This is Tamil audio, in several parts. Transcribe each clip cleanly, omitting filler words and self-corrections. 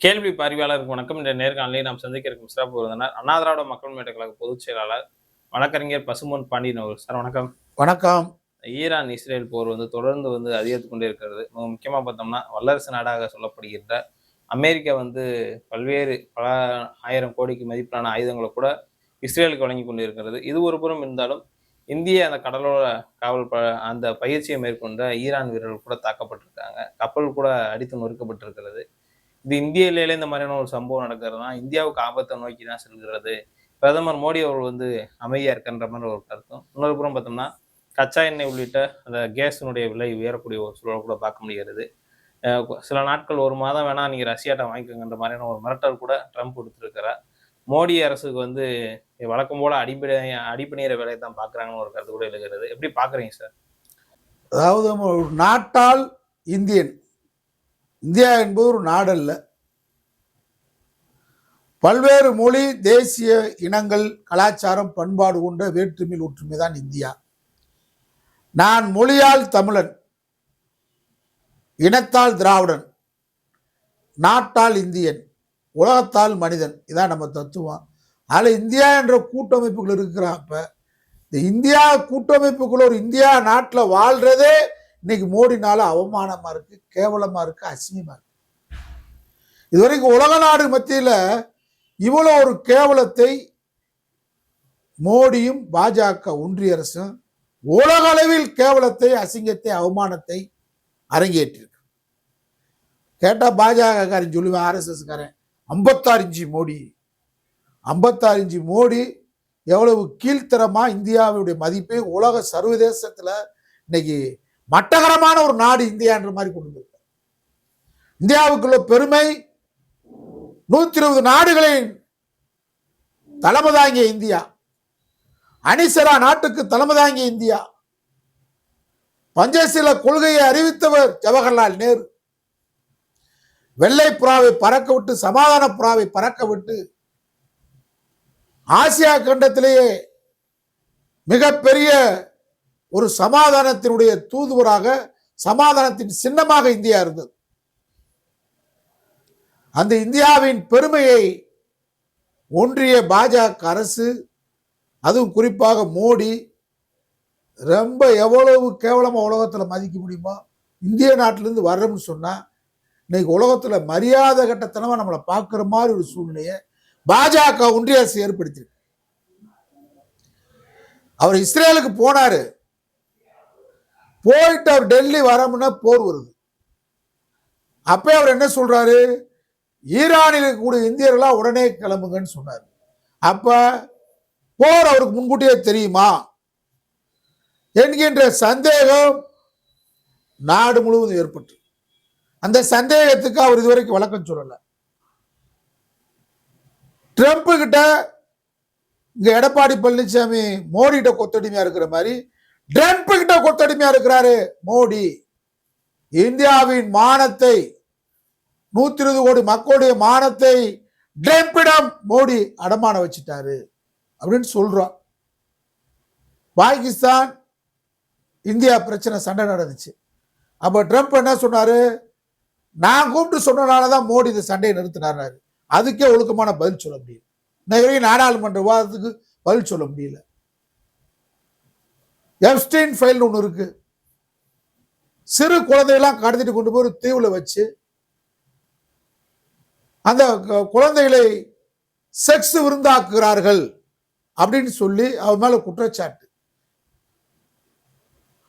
கேள்வி பார்வையாளருக்கு வணக்கம். இந்த நேர்காணலில் நாம் சந்திக்க இருக்கும் சிறப்பு விருந்தினர் அண்ணா திராவிட மக்கள் முன்னேற்ற கழக பொதுச் செயலாளர் வழக்கறிஞர் பசும்பொன் பாண்டியன் அவர்கள். சார் வணக்கம். வணக்கம். ஈரான் இஸ்ரேல் போர் தொடர்ந்து அதிகரித்துக் கொண்டே இருக்கிறது. முக்கியமா பார்த்தோம்னா வல்லரசு நாடாக சொல்லப்படுகின்ற அமெரிக்கா பல ஆயிரம் கோடிக்கு மதிப்பிலான ஆயுதங்களை கூட இஸ்ரேலுக்கு வழங்கி கொண்டு இருக்கிறது. இது ஒரு புறம் இருந்தாலும் இந்திய அந்த கடலோர காவல் அந்த பயிற்சியை மேற்கொண்ட ஈரான் வீரர்கள் கூட தாக்கப்பட்டிருக்காங்க. கப்பல் கூட அடித்து நொறுக்கப்பட்டிருக்கிறது. இது இந்திய எல்லையில இந்த மாதிரியான ஒரு சம்பவம் நடக்கிறதுனா இந்தியாவுக்கு ஆபத்தை நோக்கி தான் செல்கிறது. பிரதமர் மோடி அவர்கள் அமைதியா இருக்கின்ற மாதிரி ஒரு கருத்தும். இன்னொரு புறம் பார்த்தோம்னா கச்சா எண்ணெய் உள்ளிட்ட அந்த கேஸினுடைய விலை உயரக்கூடிய ஒரு சூழலை கூட பார்க்க முடிகிறது. சில நாட்கள் ஒரு மாதம் வேணா நீங்க ரஷ்யாட்ட வாங்கிக்கோங்கன்ற மாதிரியான ஒரு மிரட்டல் கூட ட்ரம்ப் கொடுத்துருக்கிறார். மோடி அரசுக்கு வழக்கம் போல அடிப்பணிகிற வேலையை தான் பார்க்குறாங்கன்னு ஒரு கருத்து கூட எழுகிறது. எப்படி பார்க்குறீங்க சார்? அதாவது ஒரு நாட்டால் இந்தியா என்பது ஒரு நாடல்ல. பல்வேறு மொழி, தேசிய இனங்கள், கலாச்சாரம், பண்பாடு கொண்ட வேற்றுமையில் ஒற்றுமை தான் இந்தியா. நான் மொழியால் தமிழன், இனத்தால் திராவிடன், நாட்டால் இந்தியன், உலகத்தால் மனிதன். இதான் நம்ம தத்துவம். அதில் இந்தியா என்ற கூட்டமைப்புகள் இருக்கிறப்ப இந்த இந்தியா கூட்டமைப்புக்குள்ள ஒரு இந்தியா நாட்டில் வாழ்றதே இன்னைக்கு மோடினால அவமானமா இருக்கு, கேவலமா இருக்கு, அசிங்கமா இருக்கு. இதுவரைக்கும் உலக நாடு மத்தியில இவ்வளவு ஒரு கேவலத்தை மோடியும் பாஜக ஒன்றிய அரசும் உலக அளவில் கேவலத்தை, அசிங்கத்தை, அவமானத்தை அரங்கேற்றிருக்கு. கேட்டா பாஜக காரன் சொல்லுவேன், RSS காரன் 56 இன்ச்சு மோடி, 56 இன்ச்சு மோடி எவ்வளவு கீழ்த்தரமா இந்தியாவுடைய மதிப்பை உலக சர்வதேசத்துல இன்னைக்கு மட்டகரமான ஒரு நாடு இந்தியா என்ற மாதிரி கொண்டு வந்திருக்க. இந்தியாவுக்குள்ள பெருமை 120 நாடுகளின் தலைமை தாங்கிய இந்தியா, அணிசரா நாட்டுக்கு தலைமை தாங்கிய இந்தியா, பஞ்சசீல கொள்கையை அறிவித்தவர் ஜவஹர்லால் நேரு, வெள்ளை புறாவை பறக்க விட்டு, சமாதான புறாவை பறக்க விட்டு, ஆசியா கண்டத்திலேயே மிகப்பெரிய ஒரு சமாதானத்தினுடைய தூதுவராக, சமாதானத்தின் சின்னமாக இந்தியா இருந்தது. அந்த இந்தியாவின் பெருமையை ஒன்றிய பாஜக அரசு, அதுவும் குறிப்பாக மோடி ரொம்ப எவ்வளவு கேவலமா உலகத்தில் மதிக்க முடியுமோ, இந்திய நாட்டிலிருந்து வர்றோம்னு சொன்னா இன்னைக்கு உலகத்தில் மரியாதை கட்டத்தனமா நம்மளை பார்க்குற மாதிரி ஒரு சூழ்நிலையை பாஜக ஒன்றிய அரசு ஏற்படுத்தியிருக்கு. அவர் இஸ்ரேலுக்கு போனாரு, போயிட்டு அவர் டெல்லி வரமுன்னா போர் வருது. அப்ப அவர் என்ன சொல்றாரு, ஈரானில் இருக்கக்கூடிய இந்தியர்களா உடனே கிளம்புங்கன்னு சொன்னார். அப்ப போர் அவருக்கு முன்கூட்டியே தெரியுமா என்கின்ற சந்தேகம் நாடு முழுவதும் ஏற்பட்டு, அந்த சந்தேகத்துக்கு அவர் இதுவரைக்கும் விளக்கம் சொல்லல. ட்ரம்ப் கிட்ட இங்க எடப்பாடி பழனிசாமி மோடி கிட்ட கொத்தடிமையா இருக்கிற மாதிரி ட்ரம்ப் கிட்ட கொத்தடிமையா இருக்கிறாரு மோடி. இந்தியாவின் மானத்தை, 120 கோடி மக்களுடைய மானத்தை ட்ரம்பிடம் மோடி அடமான வச்சுட்டாரு அப்படின்னு சொல்றோம். பாகிஸ்தான் இந்தியா பிரச்சனை சண்டை நடந்துச்சு. அப்ப ட்ரம்ப் என்ன சொன்னாரு, நான் கூப்பிட்டு சொன்னனாலதான் மோடி இந்த சண்டையை நிறுத்தினாரு. அதுக்கே ஒழுக்கமான பதில் சொல்ல முடியல. இன்னைக்கு நாடாளுமன்ற விவாதத்துக்கு பதில் சொல்ல முடியல. எப்ஸ்டீன் ஃபைல் ஒன்று இருக்கு. சிறு குழந்தையெல்லாம் கடத்திட்டு கொண்டு போய் ஒரு தீவுல வச்சு அந்த குழந்தைகளை செக்ஸ் விருந்தாக்குகிறார்கள் அப்படின்னு சொல்லி அவர் மேல குற்றச்சாட்டு.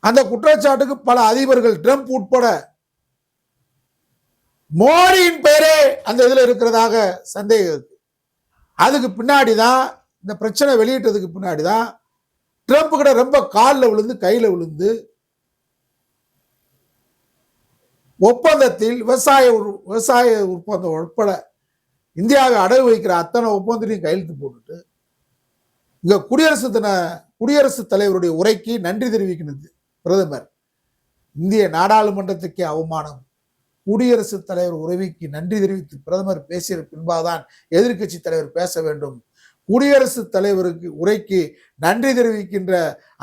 அந்த குற்றச்சாட்டுக்கு பல அதிபர்கள், ட்ரம்ப் உட்பட, மோடியின் பெயரே அந்த இதுல இருக்கிறதாக சந்தேகம் இருக்கு. அதுக்கு பின்னாடிதான், இந்த பிரச்சனை வெளியிட்டதுக்கு பின்னாடிதான் ட்ரம்ப் கிட்ட ரொம்ப காலில் விழுந்து, கையில விழுந்து ஒப்பந்தத்தில் விவசாய ஒப்பந்தம் உட்பட இந்தியாவை அடகு வைக்கிற அத்தனை ஒப்பந்தத்தையும் கையெழுத்து போட்டுட்டு இங்க குடியரசுத் தலைவருடைய உரைக்கு நன்றி தெரிவிக்கிறது பிரதமர். இந்திய நாடாளுமன்றத்துக்கே அவமானம். குடியரசுத் தலைவர் உரைக்கு நன்றி தெரிவித்து பிரதமர் பேசிய பின்பாதான் எதிர்கட்சி தலைவர் பேச வேண்டும். குடியரசுத் தலைவருக்கு உரைக்கு நன்றி தெரிவிக்கின்ற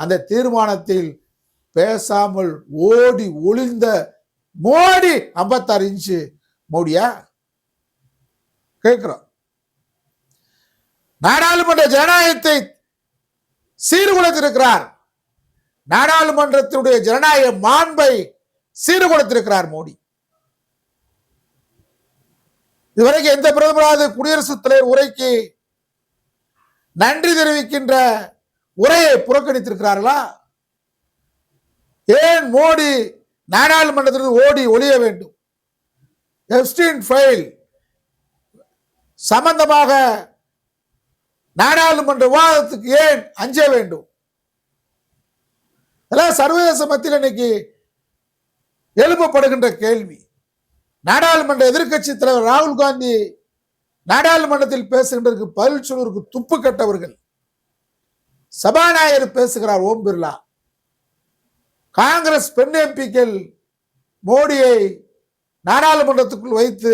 அந்த தீர்மானத்தில் பேசாமல் ஓடி ஒளிந்த மோடி 56 இன்ச்சு மோடியா? கேட்கிறோம். நாடாளுமன்ற ஜனநாயகத்தை சீர்குலைத்திருக்கிறார். நாடாளுமன்றத்தினுடைய ஜனநாயக மாண்பை சீர்குலைத்திருக்கிறார் மோடி. இதுவரைக்கும் எந்த பிரதமராவது குடியரசுத் தலைவர் உரைக்கு நன்றி தெரிவிக்கின்ற உரையை புறக்கணித்திருக்கிறார்களா? ஏன் மோடி நாடாளுமன்றத்திலிருந்து ஓடி ஒளிய வேண்டும்? எப்ஸ்டீன் ஃபைல் சம்பந்தமாக நாடாளுமன்ற விவாதத்துக்கு ஏன் அஞ்ச வேண்டும்? அதெல்லாம் சர்வதேச மத்தியில் இன்னைக்கு எழுப்பப்படுகின்ற கேள்வி. நாடாளுமன்ற எதிர்க்கட்சி தலைவர் ராகுல் காந்தி நாடாளுமன்றத்தில் பேசுகின்றதற்கு பதில் சொல்வதற்கு துப்பு கட்டவர்கள். சபாநாயகர் பேசுகிறார் ஓம் பிர்லா. காங்கிரஸ் பெண் எம்பிக்கள் மோடியை நாடாளுமன்றத்துக்குள் வைத்து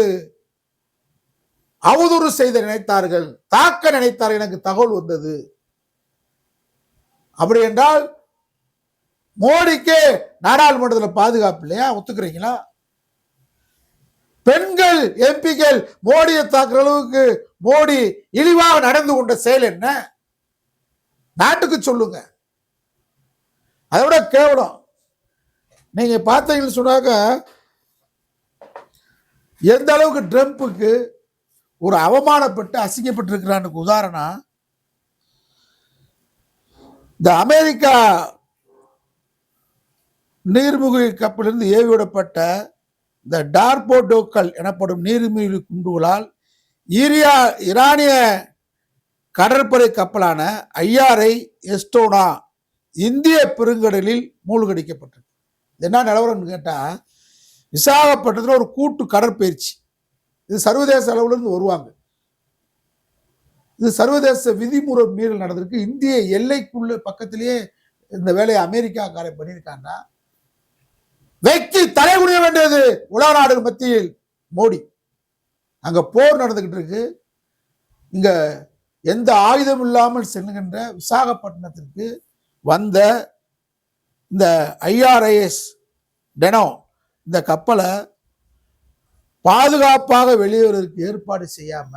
அவதூறு செய்த நினைத்தார்கள், தாக்க நினைத்தார்கள். எனக்கு தகவல் வந்தது. அப்படி என்றால் மோடிக்கு நாடாளுமன்றத்தில் பாதுகாப்பு இல்லையா? ஒத்துக்கிறீங்களா? பெண்கள் எம்பிக்கள் மோடியை தாக்குற அளவுக்கு மோடி இழிவாக நடந்து கொண்ட செயல் என்ன? நாட்டுக்கு சொல்லுங்க. அதை விட கேவலம். நீங்க பார்த்தீங்கன்னு சொன்னாக்க எந்த அளவுக்கு ட்ரம்புக்கு ஒரு அவமானப்பட்டு அசிங்கப்பட்டிருக்கிறான்னு உதாரணம், இந்த அமெரிக்கா நீர்மூழ்கி கப்பலிருந்து ஏவிவிடப்பட்ட இந்த டார்போடோக்கள் எனப்படும் நீர்மூழ்கி குண்டுகளால் ஈரானிய கடற்படை கப்பலான ஐஆர்ஐ எஸ்டோனா இந்திய பெருங்கடலில் மூழ்கடிக்கப்பட்டது. என்ன நிலவரம்னு கேட்டால், விசாகப்பட்டினத்தில் ஒரு கூட்டு கடற்பயிற்சி. இது சர்வதேச அளவிலிருந்து வருவாங்க. இது சர்வதேச விதிமுறை மீறல் நடந்திருக்கு. இந்திய எல்லைக்குள்ள பக்கத்திலேயே இந்த வேலையை அமெரிக்காக்காரன் பண்ணியிருக்காங்கன்னா வெக்கி தலைகுனிய வேண்டியது உலக நாடுகள் மத்தியில் மோடி. அங்க போர் நடந்துகிட்டு இருக்கு. இங்க எந்த ஆயுதம் இல்லாமல் செல்லுகின்ற விசாகப்பட்டினத்திற்கு வந்த இந்த ஐஆர்ஐஎஸ் டெனோ இந்த கப்பலை பாதுகாப்பாக வெளியேறுவதற்கு ஏற்பாடு செய்யாம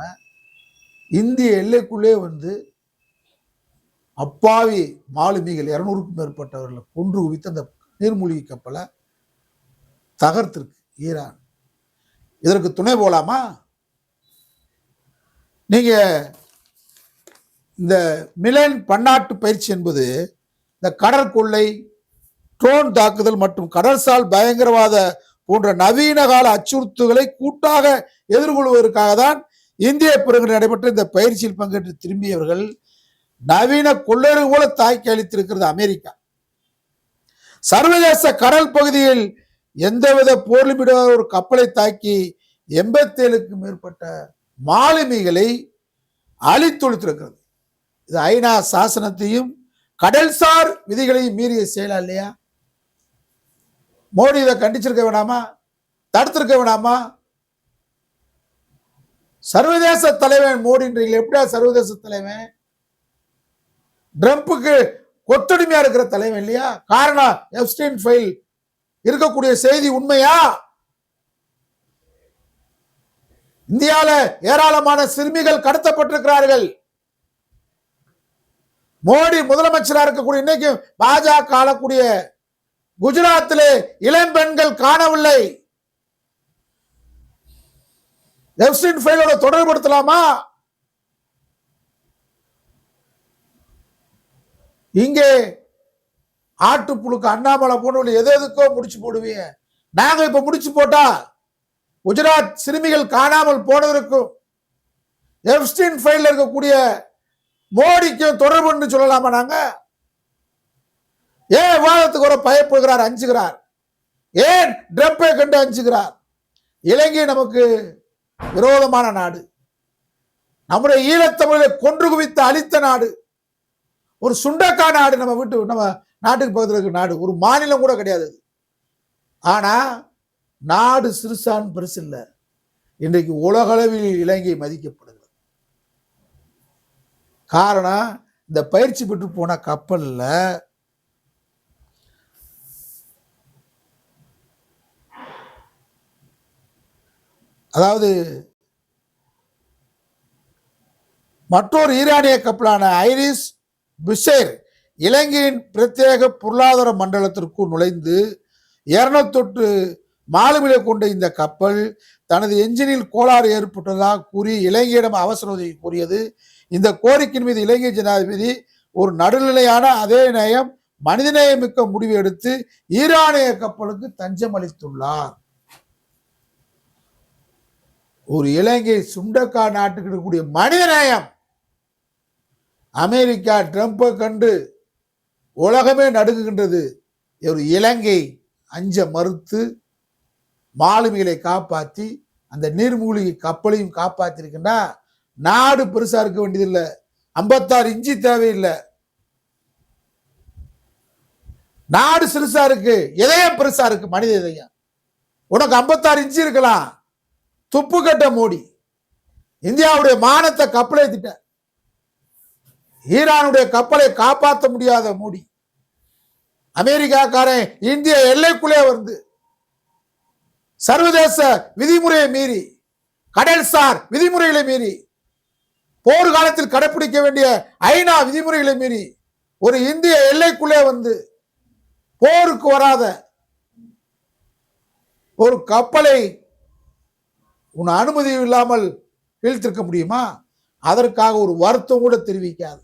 இந்திய எல்லைக்குள்ளே வந்து அப்பாவி மாலுமிகள் 200க்கும் மேற்பட்டவர்களை கொன்று குவித்து அந்த நீர்மூழ்கி கப்பலை தகர்த்திருக்கு ஈரான். இதற்கு துணை போலாமா? நீங்க இந்த மிலன் பன்னாட்டு பயிற்சி என்பது இந்த கடற்கொள்ளை, ட்ரோன் தாக்குதல் மற்றும் கடல்சார் பயங்கரவாத போன்ற நவீன கால அச்சுறுத்தல்களை கூட்டாக எதிர்கொள்வதற்காக தான் இந்திய பெருங்கடலில் நடைபெற்ற இந்த பயிற்சியில் பங்கேற்று திரும்பியவர்கள் நவீன கொள்ளையர்கள் போல தாக்கி அளித்திருக்கிறது அமெரிக்கா. சர்வதேச கடல் பகுதியில் எந்தவித போரிலும் விடாத ஒரு கப்பலை தாக்கி 87க்கும் மேற்பட்ட மாலுமிகளை அழித்தொழித்திருக்கிறது. இது ஐநா சாசனத்தையும் கடல்சார் விதிகளையும் மீறிய செயலா இல்லையா? மோடி இதை கண்டிச்சிருக்க வேணாமா? தடுத்திருக்க வேணாமா? சர்வதேச தலைவன் மோடின்றீங்களே, எப்படியா சர்வதேச தலைவன்? ட்ரம்புக்கு கொத்தடிமையா இருக்கிற தலைவன் இல்லையா? காரணம் எப்ஸ்டீன் ஃபைல் இருக்கக்கூடிய செய்தி உண்மையா? இந்தியாவில் ஏராளமான சிறுமிகள் கடத்தப்பட்டிருக்கிறார்கள். மோடி முதலமைச்சராக இருக்கக்கூடிய இன்னைக்கு பாஜக ஆளக்கூடிய குஜராத்திலே இளம் பெண்கள் காணவில்லை. எப்ஸ்டீன் ஃபைலோட தொடர்புபடுத்தலாமா? இங்கே ஆட்டுப்புழுக்கு அண்ணாமலை போன்ற எதுக்கோ முடிச்சு போடுவீங்க. நாங்க இப்ப முடிச்சு போட்டா குஜராத் சிறுமிகள் காணாமல் போனதற்கும் எப்ஸ்டீன் ஃபைல்ல இருக்கக்கூடிய மோடிக்கும் தொடர்பு சொல்லலாமா? நாங்க ஏன் விவாதத்துக்கு ஒரு பயப்படுகிறார், அஞ்சுகிறார்? ஏன் ட்ரம்பை கண்டு அஞ்சுகிறார்? இலங்கை நமக்கு விரோதமான நாடு, நம்முடைய ஈழத்தமிழை கொன்று குவித்து அழித்த நாடு, ஒரு சுண்டக்கா நாடு, நம்ம நாட்டுக்கு பக்கத்தில் இருக்கிற நாடு, ஒரு மாநிலம் கூட கிடையாது. ஆனா நாடு சிறுசான் பெருசு இல்லை. இன்றைக்கு உலகளவில் இலங்கை மதிக்கப்படுகிறது. காரணம், இந்த பயிற்சி பெற்று போன கப்பல்ல அதாவது மற்றொரு ஈரானிய கப்பலான ஐரிஸ் பிஷேர் இலங்கையின் பிரத்யேக பொருளாதார மண்டலத்திற்குள் நுழைந்து 208 மாலுமிகளை கொண்ட இந்த கப்பல் தனது என்ஜினில் கோளாறு ஏற்பட்டதாக கூறி இலங்கையிடம் அவசர உதவி கூறியது. இந்த கோரிக்கையின் மீது இலங்கை ஜனாதிபதி ஒரு நடுநிலையான அதே நேயம் மனிதநேயமிக்க முடிவு எடுத்து ஈரானிய கப்பலுக்கு தஞ்சம் அளித்துள்ளார். ஒரு இலங்கை சுண்டக்கா நாட்டுக்கு இருக்கக்கூடிய மனிதநேயம். அமெரிக்கா ட்ரம்பை கண்டு உலகமே நடுங்குகின்றது. ஒரு இலங்கை அஞ்ச மறுத்து மாலுமிகளை காப்பாற்றி அந்த நீர்மூழ்கி கப்பலையும் காப்பாற்றிருக்குன்னா நாடு பெருசா இருக்க வேண்டியதில்லை. 56 இன்ச்சு தேவையில்லை. நாடு சிறுசா இருக்கு, இதயம் பெருசா இருக்கு. மனித இதயம். உனக்கு 56 இன்ச்சு இருக்கலாம். துப்பு கட்ட மோடி இந்தியாவுடைய மானத்தை கப்பலை ஏத்திட்ட. ஈரானுடைய கப்பலை காப்பாற்ற முடியாத மோடி அமெரிக்காக்காரன் இந்திய எல்லைக்குள்ளே வந்து சர்வதேச விதிமுறையை மீறி, கடல்சார் விதிமுறைகளை மீறி, போர் காலத்தில் கடைபிடிக்க வேண்டிய ஐநா விதிமுறைகளை மீறி ஒரு இந்திய எல்லைக்குள்ளே வந்து போருக்கு வராத ஒரு கப்பலை உன் அனுமதி இல்லாமல் இழுத்திருக்க முடியுமா? அதற்காக ஒரு வருத்தம் கூட தெரிவிக்காத,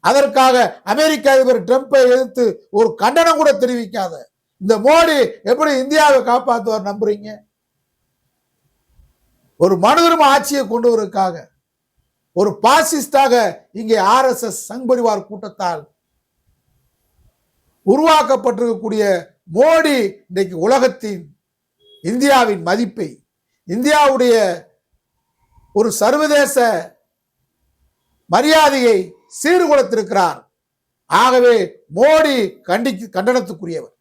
அதற்காக அமெரிக்க அதிபர் ட்ரம்பை எதிர்த்து ஒரு கண்டனம் கூட தெரிவிக்காத இந்த மோடி எப்படி இந்தியாவை காப்பாற்றுவார் நம்புறீங்க? ஒரு மனுதர்ம ஆட்சியை கொண்டு வருவதற்காக ஒரு பாசிஸ்டாக இங்கே RSS சங் பரிவார் கூட்டத்தால் உருவாக்கப்பட்டிருக்கக்கூடிய மோடி இன்றைக்கு உலகத்தின் இந்தியாவின் மதிப்பை, இந்தியாவுடைய ஒரு சர்வதேச மரியாதையை சீர்குலைத்திருக்கிறார். ஆகவே மோடி கண்டனத்துக்குரியவர்.